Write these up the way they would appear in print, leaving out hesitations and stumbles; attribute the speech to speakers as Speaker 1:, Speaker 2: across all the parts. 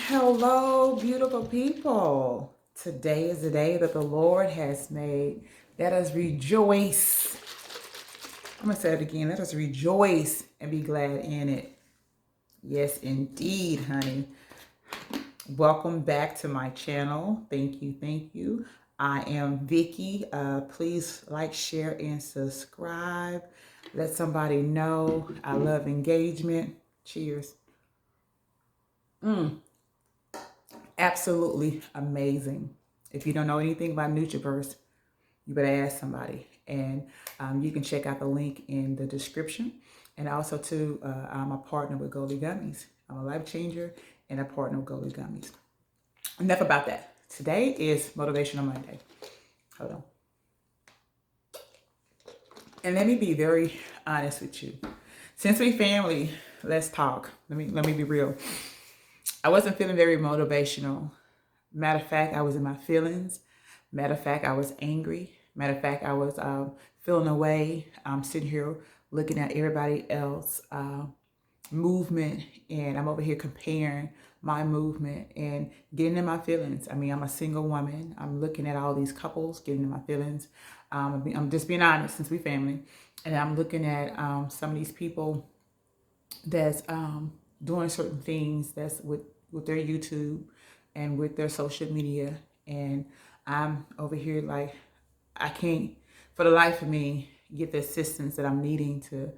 Speaker 1: Hello, beautiful people. Today is the day that the Lord has made. Let us rejoice. I'm going to say it again. Let us rejoice and be glad in it. Yes, indeed, honey. Welcome back to my channel. Thank you. Thank you. I am Vickie. Please like, share, and subscribe. Let somebody know I love engagement. Cheers. Absolutely amazing. If you don't know anything about Nutriverse, you better ask somebody. And you can check out the link in the description. And also, too, I'm a partner with Goldie Gummies. I'm a life changer and a partner with Goldie Gummies. Enough about that. Today is Motivational Monday. Hold on. And let me be very honest with you. Since we family, let's talk. Let me be real. I wasn't feeling very motivational. Matter of fact, I was in my feelings. Matter of fact, I was angry. Matter of fact, I was feeling away. I'm sitting here looking at everybody else movement, and I'm over here comparing my movement and getting in my feelings. I mean, I'm a single woman. I'm looking at all these couples, getting in my feelings. I'm just being honest since we family. And I'm looking at some of these people that's doing certain things that's with their YouTube and with their social media. And I'm over here like, I can't, for the life of me, get the assistance that I'm needing to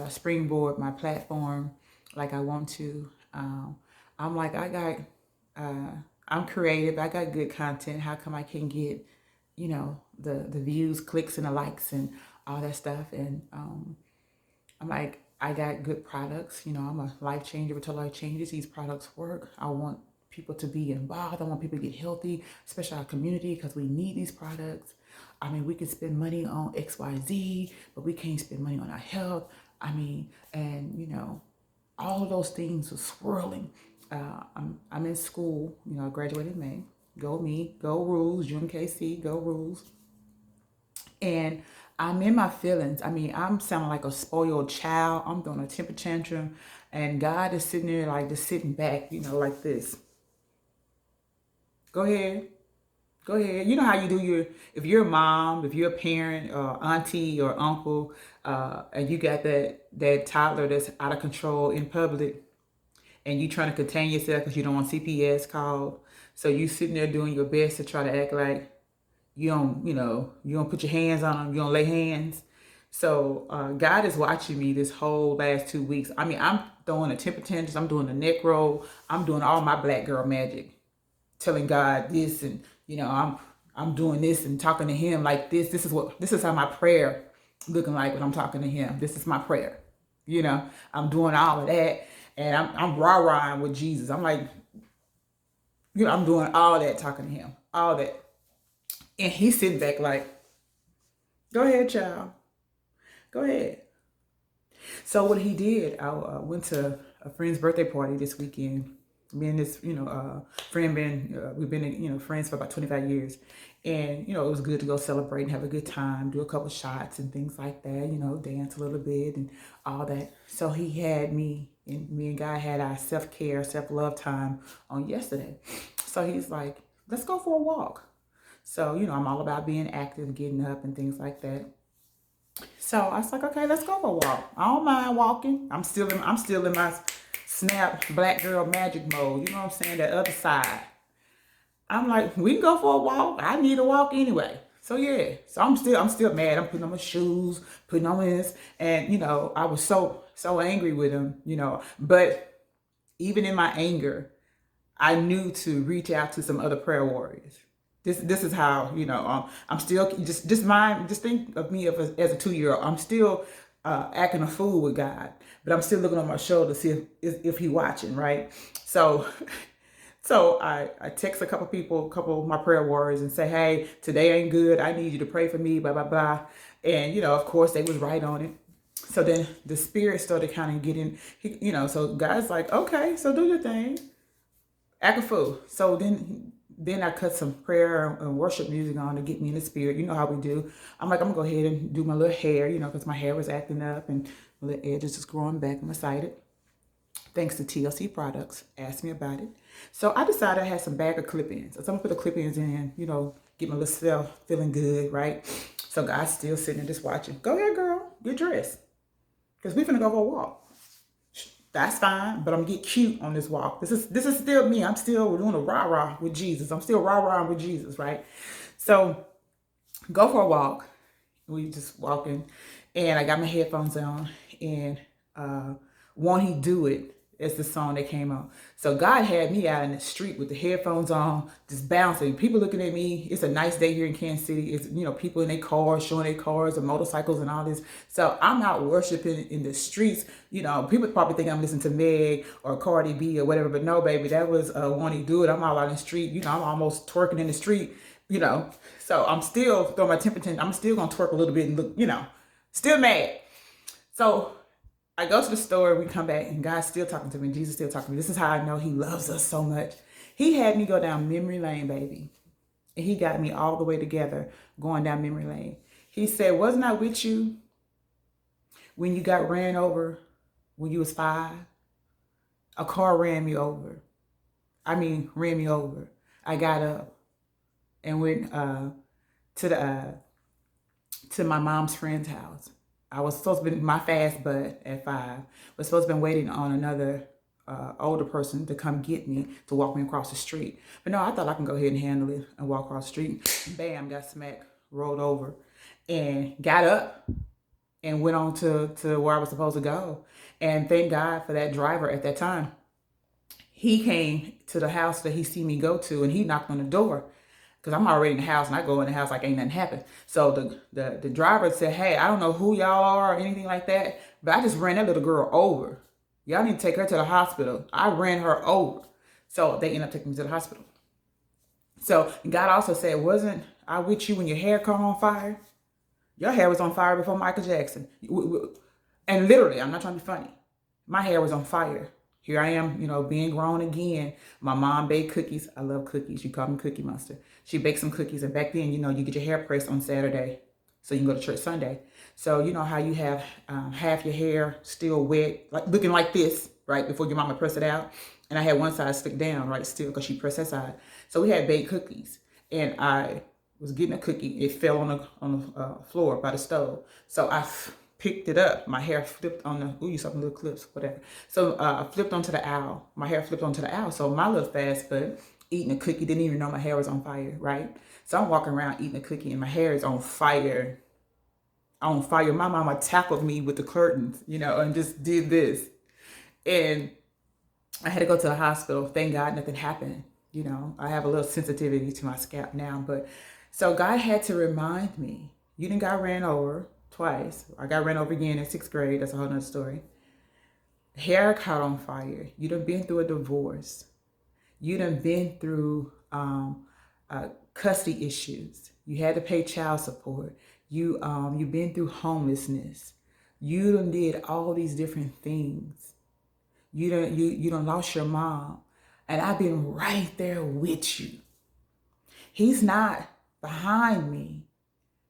Speaker 1: springboard my platform like I want to. I'm like, I'm creative. I got good content. How come I can't get, the views, clicks, and the likes and all that stuff? And I'm like, I got good products. I'm a life changer until life changes. These products work. I want people to be involved. I want people to get healthy, especially our community, because we need these products. I mean, we can spend money on XYZ, but we can't spend money on our health. I mean, and all of those things are swirling. I'm in school. I graduated in May. Go me, go rules. UMKC, go rules. And I'm in my feelings. I mean, I'm sounding like a spoiled child. I'm doing a temper tantrum, and God is sitting there like just sitting back, like this. Go ahead. Go ahead. You know how you do if you're a mom, if you're a parent or auntie or uncle, and you got that toddler that's out of control in public, and you trying to contain yourself because you don't want CPS called. So you sitting there doing your best to try to act like you don't put your hands on them, you don't lay hands. So God is watching me this whole last 2 weeks. I mean, I'm throwing a temper tantrum, I'm doing a neck roll, I'm doing all my black girl magic, telling God this, and I'm doing this and talking to him like this. This is how my prayer looking like when I'm talking to him. This is my prayer. I'm doing all of that, and I'm rah-rahing with Jesus. I'm like, I'm doing all that, talking to him, all that. And he's sitting back like, go ahead, child. Go ahead. So what he did, I went to a friend's birthday party this weekend. Me and this, friend we've been, friends for about 25 years. And, it was good to go celebrate and have a good time, do a couple shots and things like that, dance a little bit and all that. So he had me and Guy had our self-care, self-love time on yesterday. So he's like, let's go for a walk. So, I'm all about being active, getting up and things like that. So I was like, okay, let's go for a walk. I don't mind walking. I'm still in my snap black girl magic mode. You know what I'm saying? That other side. I'm like, we can go for a walk. I need a walk anyway. So yeah. So I'm still mad. I'm putting on my shoes, putting on this, and I was so angry with him, But even in my anger, I knew to reach out to some other prayer warriors. This is how I'm still just think of me as a 2-year-old. I'm still acting a fool with God, but I'm still looking on my shoulder to see if he watching, right? So I text a couple of my prayer warriors and say, hey, today ain't good. I need you to pray for me, blah blah blah. And of course they was right on it. So then the spirit started kind of getting, so God's like, okay, so do your thing, act a fool. So then I cut some prayer and worship music on to get me in the spirit. You know how we do. I'm like, I'm going to go ahead and do my little hair, because my hair was acting up and my little edges just growing back. I'm excited. thanks to TLC Products, asked me about it. So I decided I had some bag of clip-ins. So I'm gonna put the clip-ins in, you know, get my little self feeling good, right? So God's still sitting there just watching. Go ahead, girl, get dressed. Because we're finna go for a walk. That's fine, but I'm gonna get cute on this walk. This is still me. I'm still doing a rah-rah with Jesus. I'm still rah-rah with Jesus, right? So go for a walk. We just walking, and I got my headphones on, and Won't He Do It is the song that came on. So God had me out in the street with the headphones on, just bouncing. People looking at me. It's a nice day here in Kansas City. It's, you know, people in their cars, showing their cars and motorcycles and all this. So I'm out worshiping in the streets. You know, people probably think I'm listening to Meg or Cardi B or whatever, but no, baby, that was Won't He Do It. I'm out in the street. You know, I'm almost twerking in the street, you know. So I'm still throwing my temperature. I'm still going to twerk a little bit and look, you know, still mad. So I go to the store, we come back, and God's still talking to me, Jesus still talking to me. This is how I know He loves us so much. He had me go down memory lane, baby. And He got me all the way together going down memory lane. He said, wasn't I with you when you got ran over when you was 5? A car ran me over. Ran me over. I got up and went to my mom's friend's house. I was supposed to be my fast butt at 5. Was supposed to be waiting on another older person to come get me to walk me across the street. But no, I thought I can go ahead and handle it and walk across the street. Bam, got smacked, rolled over, and got up and went on to where I was supposed to go. And thank God for that driver at that time. He came to the house that he see me go to, and he knocked on the door. Because I'm already in the house, and I go in the house like ain't nothing happened. So the driver said, hey, I don't know who y'all are or anything like that, but I just ran that little girl over. Y'all need to take her to the hospital. I ran her over. So they ended up taking me to the hospital. So God also said, wasn't I with you when your hair caught on fire? Your hair was on fire before Michael Jackson. And literally, I'm not trying to be funny. My hair was on fire. Here I am, you know, being grown again. My mom baked cookies. I love cookies. She called me Cookie Monster. She baked some cookies. And back then, you know, you get your hair pressed on Saturday so you can go to church Sunday. So you know how you have half your hair still wet, like looking like this, right, before your mama press it out. And I had one side slicked down, right, still, because she pressed that side. So we had baked cookies. And I was getting a cookie. It fell on the floor by the stove. So I picked it up. My hair flipped on the, ooh, you saw some little clips, whatever. So I flipped onto the owl. My hair flipped onto the owl. So my little fast butt eating a cookie, didn't even know my hair was on fire, right? So I'm walking around eating a cookie and my hair is on fire. On fire. My mama tackled me with the curtains, you know, and just did this. And I had to go to the hospital. Thank God nothing happened. You know, I have a little sensitivity to my scalp now. But so God had to remind me, you done got ran over twice. I got ran over again in 6th grade. That's a whole nother story. Hair caught on fire. You done been through a divorce. You done been through custody issues. You had to pay child support. You've been through homelessness. You done did all these different things. You done lost your mom. And I've been right there with you. He's not behind me.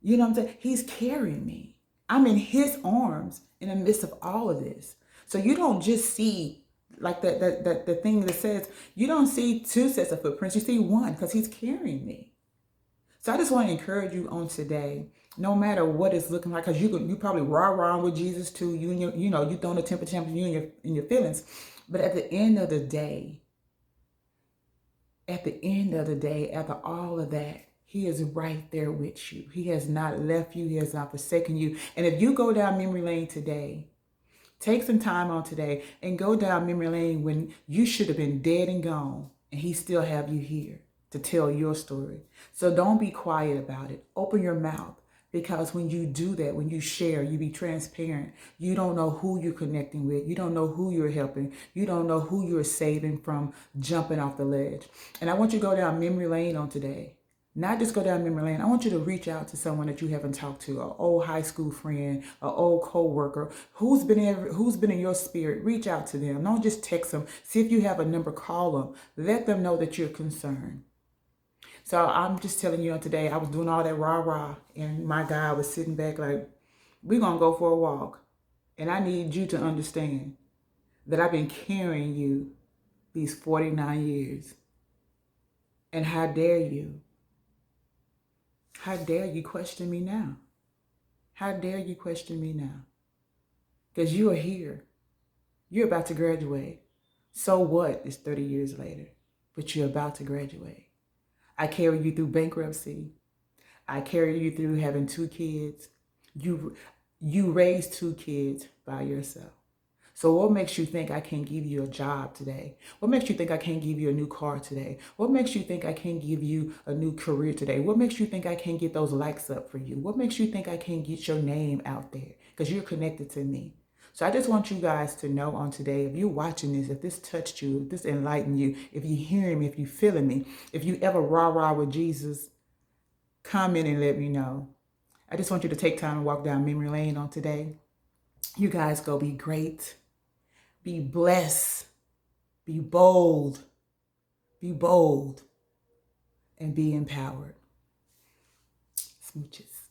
Speaker 1: You know what I'm saying? He's carrying me. I'm in His arms in the midst of all of this. So you don't just see like the thing that says, you don't see 2 sets of footprints, you see 1, because He's carrying me. So I just want to encourage you on today, no matter what it's looking like, because you probably rah-rah with Jesus too. You throwing a temper tantrum in your feelings. But at the end of the day, after all of that, He is right there with you. He has not left you. He has not forsaken you. And if you go down memory lane today, take some time on today and go down memory lane when you should have been dead and gone, and He still have you here to tell your story. So don't be quiet about it. Open your mouth, because when you do that, when you share, you be transparent. You don't know who you're connecting with. You don't know who you're helping. You don't know who you're saving from jumping off the ledge. And I want you to go down memory lane on today. Not just go down memory lane. I want you to reach out to someone that you haven't talked to, an old high school friend, an old co-worker, who's been in your spirit. Reach out to them. Don't just text them. See if you have a number, call them. Let them know that you're concerned. So I'm just telling you today, I was doing all that rah-rah, and my guy was sitting back like, we're going to go for a walk. And I need you to understand, that I've been carrying you these 49 years. And how dare you? How dare you question me now? How dare you question me now? Because you are here. You're about to graduate. So what? It's 30 years later, but you're about to graduate. I carry you through bankruptcy. I carry you through having 2 kids. You raised 2 kids by yourself. So what makes you think I can't give you a job today? What makes you think I can't give you a new car today? What makes you think I can't give you a new career today? What makes you think I can't get those likes up for you? What makes you think I can't get your name out there? Because you're connected to me. So I just want you guys to know on today, if you're watching this, if this touched you, if this enlightened you, if you hear me, if you feeling me, if you ever rah-rah with Jesus, comment and let me know. I just want you to take time and walk down memory lane on today. You guys go be great. Be blessed, be bold, and be empowered. Smooches.